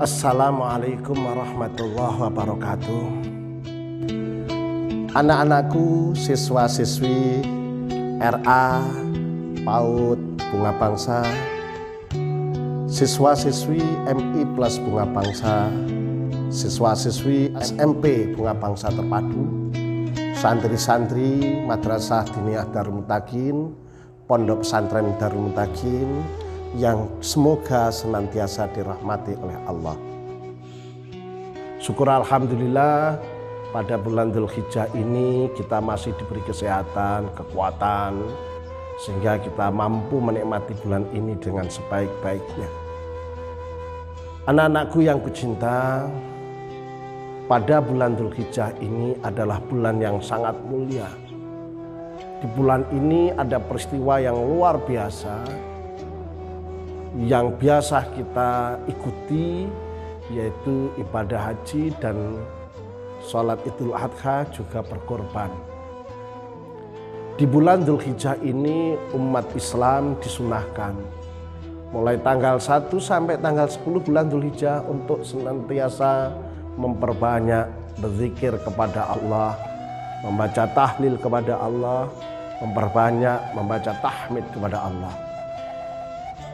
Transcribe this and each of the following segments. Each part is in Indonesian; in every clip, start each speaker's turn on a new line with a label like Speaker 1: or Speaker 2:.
Speaker 1: Assalamualaikum warahmatullahi wabarakatuh. Anak-anakku, siswa-siswi RA PAUD Bunga Bangsa, siswa-siswi MI Plus Bunga Bangsa, siswa-siswi SMP Bunga Bangsa Terpadu, santri-santri Madrasah Diniyah Darul Muttaqin, Pondok Pesantren Darul Muttaqin, yang semoga senantiasa dirahmati oleh Allah. Syukur alhamdulillah pada bulan Dzulhijjah ini kita masih diberi kesehatan, kekuatan, sehingga kita mampu menikmati bulan ini dengan sebaik-baiknya. Anak-anakku yang kucinta, pada bulan Dzulhijjah ini adalah bulan yang sangat mulia. Di bulan ini ada peristiwa yang luar biasa yang biasa kita ikuti, yaitu ibadah haji dan sholat Idul Adha juga berkorban. Di bulan Dzulhijjah ini umat Islam disunahkan mulai tanggal 1 sampai tanggal 10 bulan Dzulhijjah untuk senantiasa memperbanyak berzikir kepada Allah, membaca tahlil kepada Allah, memperbanyak membaca tahmid kepada Allah.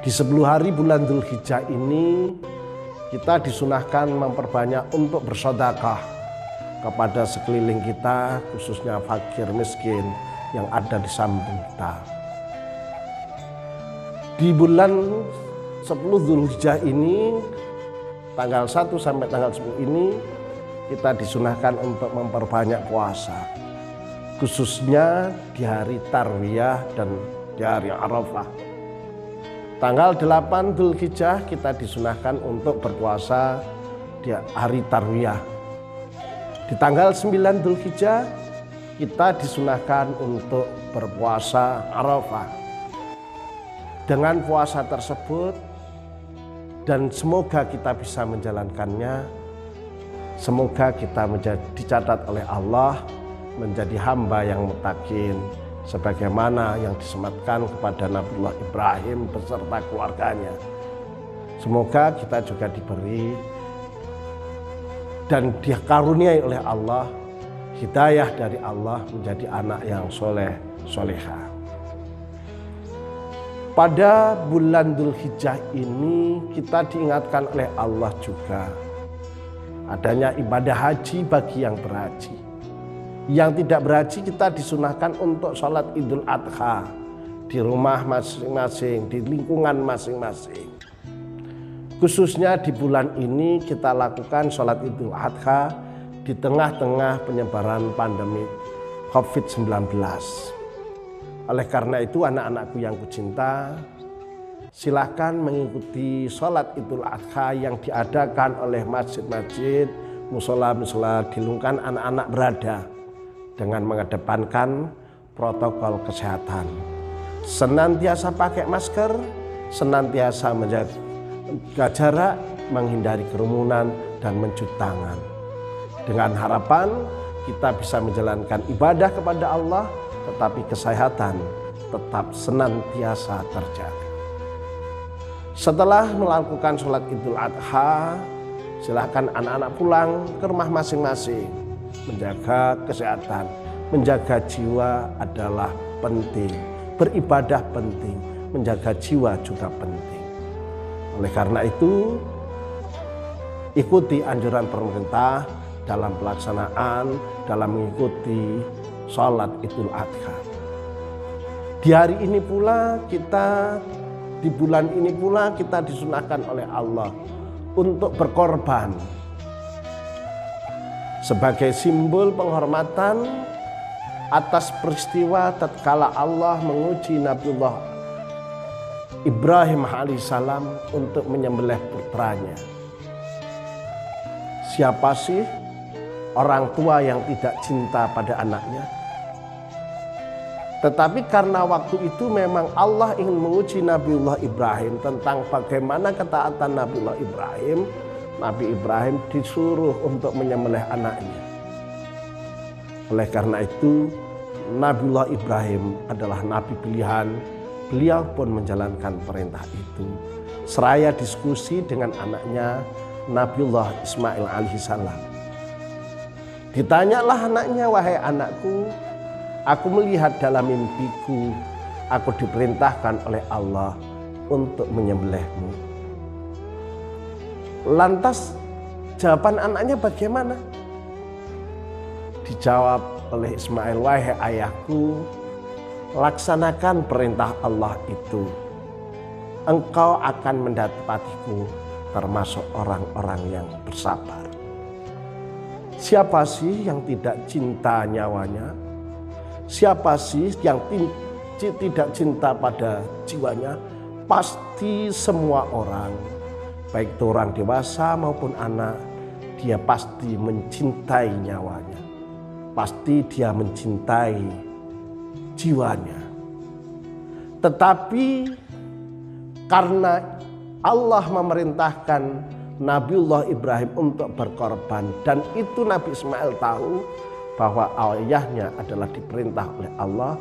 Speaker 1: Di 10 hari bulan Dzulhijjah ini kita disunahkan memperbanyak untuk bersedekah kepada sekeliling kita, khususnya fakir miskin yang ada di samping kita. Di bulan 10 Dzulhijjah ini, tanggal 1 sampai tanggal 10 ini, kita disunahkan untuk memperbanyak puasa, khususnya di hari Tarwiyah dan di hari Arafah. Tanggal 8 Dzulhijjah kita disunahkan untuk berpuasa di hari Tarwiyah. Di tanggal 9 Dzulhijjah kita disunahkan untuk berpuasa Arafah. Dengan puasa tersebut, dan semoga kita bisa menjalankannya, semoga kita dicatat oleh Allah menjadi hamba yang muttaqin, sebagaimana yang disematkan kepada Nabiullah Ibrahim beserta keluarganya. Semoga kita juga diberi dan dikaruniai oleh Allah hidayah dari Allah menjadi anak yang soleh soleha. Pada bulan Dzulhijjah ini kita diingatkan oleh Allah juga adanya ibadah haji bagi yang berhaji. Yang tidak berhaji kita disunahkan untuk sholat Idul Adha di rumah masing-masing, di lingkungan masing-masing. Khususnya di bulan ini kita lakukan sholat Idul Adha di tengah-tengah penyebaran pandemi COVID-19. Oleh karena itu anak-anakku yang kucinta, silakan mengikuti sholat Idul Adha yang diadakan oleh masjid-masjid, musola-musola di lingkungan anak-anak berada, dengan mengedepankan protokol kesehatan. Senantiasa pakai masker, senantiasa menjaga jarak, menghindari kerumunan, dan mencuci tangan. Dengan harapan kita bisa menjalankan ibadah kepada Allah, tetapi kesehatan tetap senantiasa terjaga. Setelah melakukan sholat Idul Adha, silakan anak-anak pulang ke rumah masing-masing. Menjaga kesehatan, menjaga jiwa adalah penting. Beribadah penting, menjaga jiwa juga penting. Oleh karena itu, ikuti anjuran pemerintah dalam pelaksanaan, dalam mengikuti sholat Idul Adha. Di hari ini pula di bulan ini pula kita disunahkan oleh Allah untuk berkorban sebagai simbol penghormatan atas peristiwa tatkala Allah menguji Nabiullah Ibrahim alaihissalam untuk menyembelih putranya. Siapa sih orang tua yang tidak cinta pada anaknya? Tetapi karena waktu itu memang Allah ingin menguji Nabiullah Ibrahim tentang bagaimana ketaatan Nabiullah Ibrahim. Nabi Ibrahim disuruh untuk menyembelih anaknya. Oleh karena itu, Nabiullah Ibrahim adalah nabi pilihan. Beliau pun menjalankan perintah itu. Seraya diskusi dengan anaknya Nabiullah Ismail alaihissalam. Ditanyalah anaknya, "Wahai anakku, aku melihat dalam mimpiku, aku diperintahkan oleh Allah untuk menyembelihmu." Lantas jawaban anaknya bagaimana? Dijawab oleh Ismail, "Wahai ayahku, laksanakan perintah Allah itu. Engkau akan mendapatiku termasuk orang-orang yang bersabar." Siapa sih yang tidak cinta nyawanya? Siapa sih yang tidak cinta pada jiwanya? Pasti semua orang, baik itu orang dewasa maupun anak, dia pasti mencintai nyawanya. Pasti dia mencintai jiwanya. Tetapi karena Allah memerintahkan Nabiullah Ibrahim untuk berkorban, dan itu Nabi Ismail tahu bahwa ayahnya adalah diperintah oleh Allah,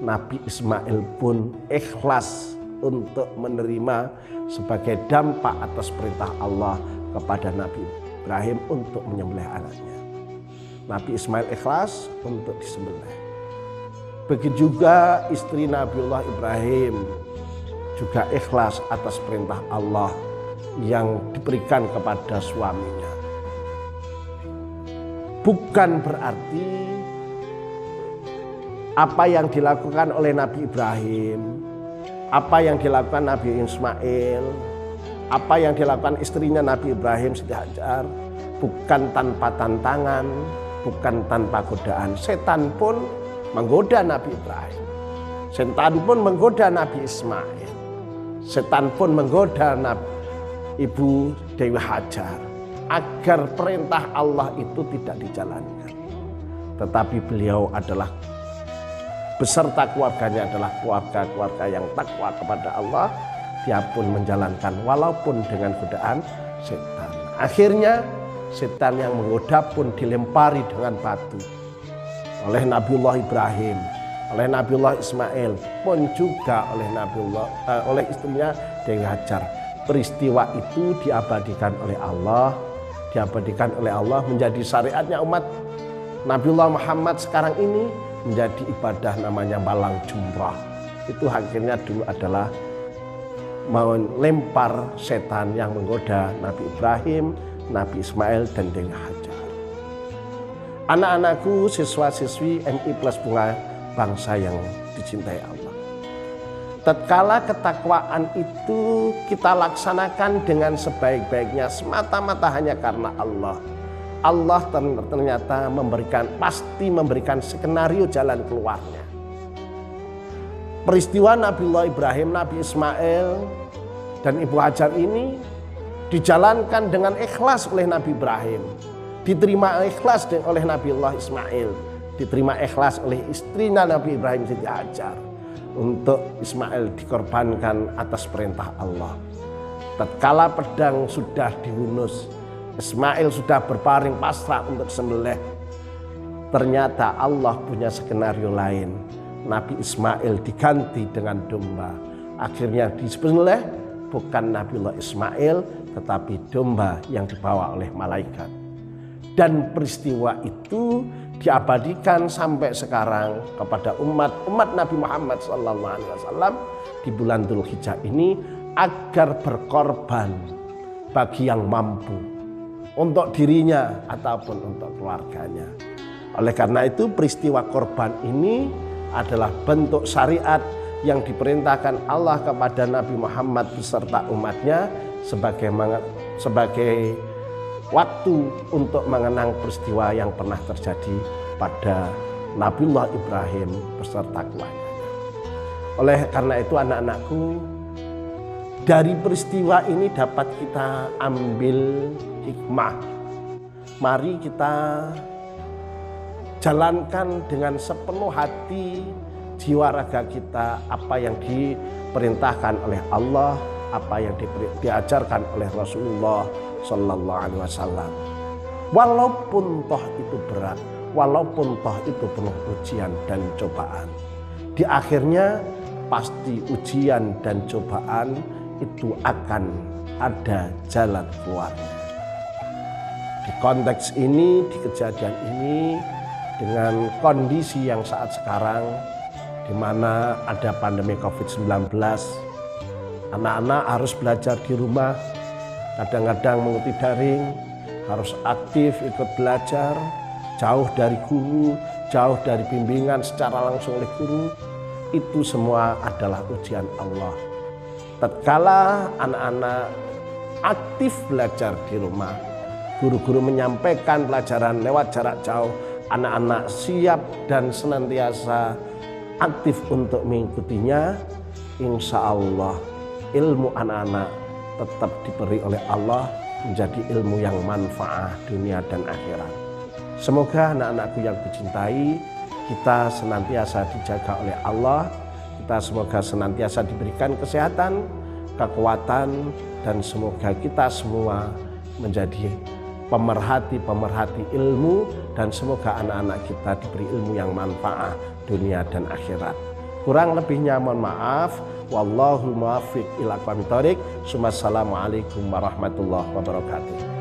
Speaker 1: Nabi Ismail pun ikhlas untuk menerima sebagai dampak atas perintah Allah kepada Nabi Ibrahim untuk menyembelih anaknya. Nabi Ismail ikhlas untuk disembelih. Begitu juga istri Nabiullah Ibrahim juga ikhlas atas perintah Allah yang diberikan kepada suaminya. Bukan berarti apa yang dilakukan oleh Nabi Ibrahim, apa yang dilakukan Nabi Ismail, apa yang dilakukan istrinya Nabi Ibrahim Siti Hajar bukan tanpa tantangan, bukan tanpa godaan. Setan pun menggoda Nabi Ibrahim. Setan pun menggoda Nabi Ismail. Setan pun menggoda Ibu Dewi Hajar agar perintah Allah itu tidak dijalankan. Tetapi beliau adalah beserta keluarganya adalah keluarga yang takwa kepada Allah. Dia pun menjalankan walaupun dengan godaan setan. Akhirnya setan yang menggoda pun dilempari dengan batu oleh Nabiullah Ibrahim, oleh Nabiullah Ismail, pun juga oleh istrinya Dewi Hajar. Peristiwa itu diabadikan oleh Allah, menjadi syariatnya umat Nabiullah Muhammad sekarang ini, menjadi ibadah namanya balang jumrah. Itu akhirnya dulu adalah melempar setan yang menggoda Nabi Ibrahim, Nabi Ismail, dan Dewi Hajar. Anak-anakku, siswa-siswi MI Plus Bunga, bangsa yang dicintai Allah. Tatkala ketakwaan itu kita laksanakan dengan sebaik-baiknya semata-mata hanya karena Allah. Allah ternyata pasti memberikan skenario jalan keluarnya. Peristiwa Nabiullah Ibrahim, Nabi Ismail, dan Ibu Hajar ini dijalankan dengan ikhlas oleh Nabi Ibrahim, diterima ikhlas oleh Nabiullah Ismail, diterima ikhlas oleh istrinya Nabi Ibrahim Siti Hajar. Untuk Ismail dikorbankan atas perintah Allah. Tatkala pedang sudah dihunus, Ismail sudah berparing pasrah untuk sembelih. Ternyata Allah punya skenario lain. Nabi Ismail diganti dengan domba. Akhirnya disembelih bukan Nabiullah Ismail, tetapi domba yang dibawa oleh malaikat. Dan peristiwa itu diabadikan sampai sekarang kepada umat Nabi Muhammad SAW di bulan Dzulhijjah ini agar berkorban bagi yang mampu untuk dirinya ataupun untuk keluarganya. Oleh karena itu peristiwa korban ini adalah bentuk syariat yang diperintahkan Allah kepada Nabi Muhammad beserta umatnya sebagai waktu untuk mengenang peristiwa yang pernah terjadi pada Nabiullah Ibrahim beserta keluarganya. Oleh karena itu anak-anakku, dari peristiwa ini dapat kita ambil hikmah. Mari kita jalankan dengan sepenuh hati, jiwa raga kita apa yang diperintahkan oleh Allah, apa yang diajarkan oleh Rasulullah Sallallahu Alaihi Wasallam. Walaupun toh itu berat, walaupun toh itu penuh ujian dan cobaan, di akhirnya pasti ujian dan cobaan itu akan ada jalan keluarnya. Di konteks ini, di kejadian ini, dengan kondisi yang saat sekarang, di mana ada pandemi COVID-19, anak-anak harus belajar di rumah, kadang-kadang mengikuti daring, harus aktif ikut belajar, jauh dari guru, jauh dari bimbingan secara langsung oleh guru. Itu semua adalah ujian Allah. Tatkala anak-anak aktif belajar di rumah, guru-guru menyampaikan pelajaran lewat jarak jauh, anak-anak siap dan senantiasa aktif untuk mengikutinya. Insya Allah ilmu anak-anak tetap diberi oleh Allah menjadi ilmu yang manfaat dunia dan akhirat. Semoga anak-anakku yang kucintai, kita senantiasa dijaga oleh Allah, kita semoga senantiasa diberikan kesehatan, kekuatan, dan semoga kita semua menjadi pemerhati-pemerhati ilmu, dan semoga anak-anak kita diberi ilmu yang manfaat dunia dan akhirat. Kurang lebihnya mohon maaf. Wallahu muwaffiq ila aqwamit thoriq. Assalamualaikum warahmatullahi wabarakatuh.